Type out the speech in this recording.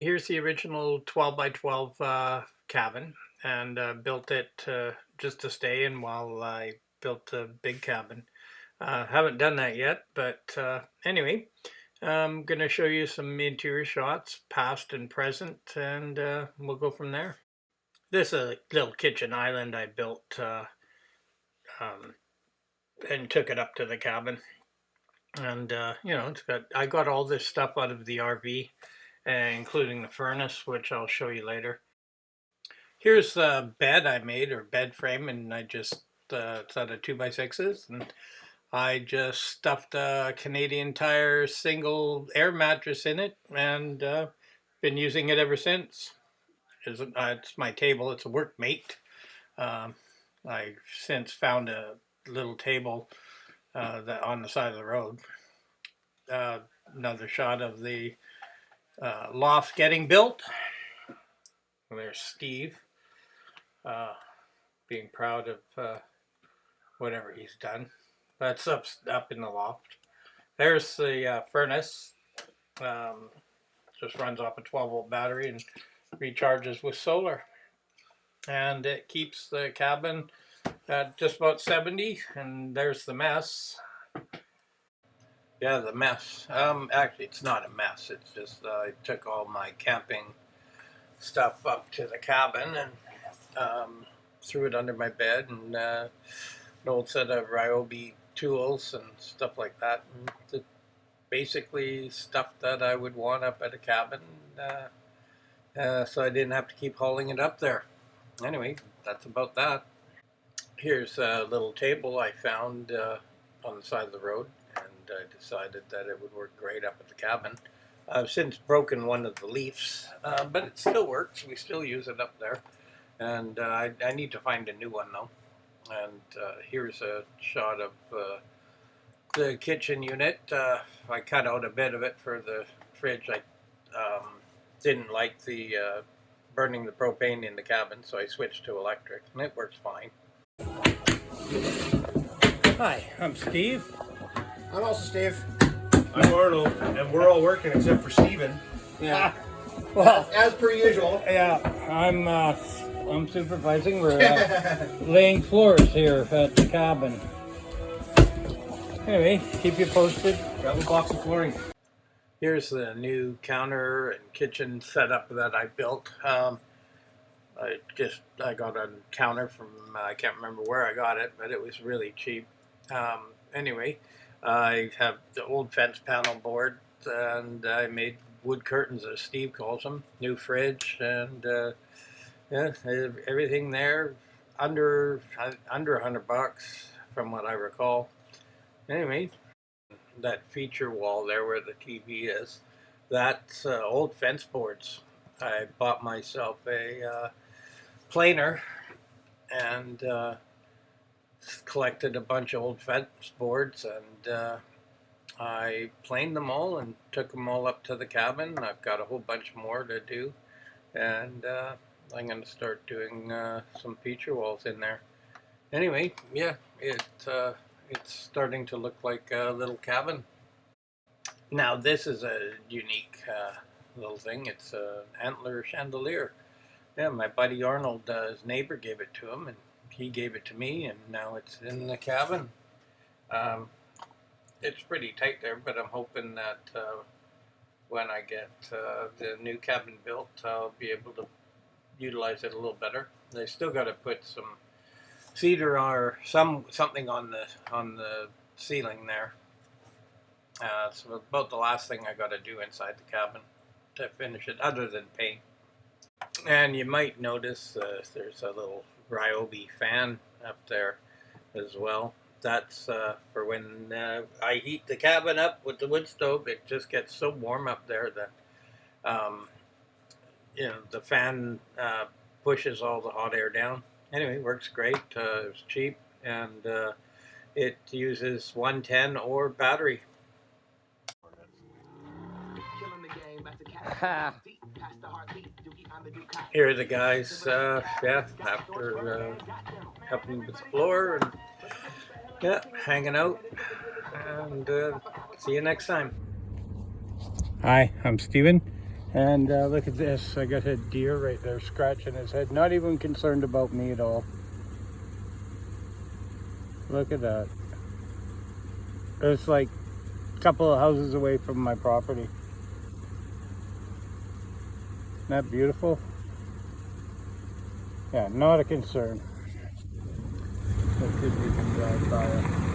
Here's the original 12 by 12 cabin, and built it just to stay in while I built a big cabin. Haven't done that yet, but anyway, I'm going to show you some interior shots, past and present, and we'll go from there. This is a little kitchen island I built um, and took it up to the cabin. And I got all this stuff out of the RV, including the furnace, which I'll show you later. Here's the bed I made, or bed frame, and I just it's out of 2x6s, and I just stuffed a Canadian Tire single air mattress in it, and been using it ever since. It's my table. It's a workmate. Um, I've since found a little table that on the side of the road. Another shot of the loft getting built. There's Steve being proud of whatever he's done. That's up in the loft. There's the furnace. Just runs off a 12-volt battery and recharges with solar. And it keeps the cabin at just about 70. And there's the mess. Yeah, the mess. Actually, it's not a mess. It's just I took all my camping stuff up to the cabin and threw it under my bed, and an old set of Ryobi tools and stuff like that. And basically stuff that I would want up at a cabin, so I didn't have to keep hauling it up there. Anyway, that's about that. Here's a little table I found on the side of the road, and I decided that it would work great up at the cabin. I've since broken one of the leaves, but it still works. We still use it up there. And I need to find a new one though. And here's a shot of the kitchen unit. I cut out a bit of it for the fridge. I didn't like the burning the propane in the cabin, so I switched to electric, and it works fine. Hi, I'm Steve. I'm also Steve. I'm Arnold, and we're all working except for Steven. Yeah. Well, as per usual. Yeah, I'm supervising. We're laying floors here at the cabin. Anyway, keep you posted. Grab a box of flooring. Here's the new counter and kitchen setup that I built. I got a counter from I can't remember where I got it, but it was really cheap. Anyway, I have the old fence panel board, and I made wood curtains, as Steve calls them. New fridge, and yeah, everything there under $100 from what I recall. Anyway, that feature wall there where the TV is, that's old fence boards. I bought myself a planer and collected a bunch of old fence boards, and I planed them all and took them all up to the cabin. I've got a whole bunch more to do, and I'm going to start doing some feature walls in there. Anyway, yeah, it's starting to look like a little cabin. Now this is a unique little thing. It's an antler chandelier. Yeah, my buddy Arnold, his neighbor gave it to him, and he gave it to me, and now it's in the cabin. It's pretty tight there, but I'm hoping that when I get the new cabin built, I'll be able to utilize it a little better. I still got to put some cedar or something on the ceiling there. It's about the last thing I got to do inside the cabin to finish it, other than paint. And you might notice there's a little Ryobi fan up there as well. That's for when I heat the cabin up with the wood stove. It just gets so warm up there that the fan pushes all the hot air down. Anyway, works great. It's cheap, and it uses 110 or battery. Here are the guys, after helping with the floor, and hanging out, and see you next time. Hi, I'm Steven, And look at this. I got a deer right there scratching his head. Not even concerned about me at all. Look at that. It's like a couple of houses away from my property. Isn't that beautiful? Yeah, not a concern. Let's see if we can drive by it.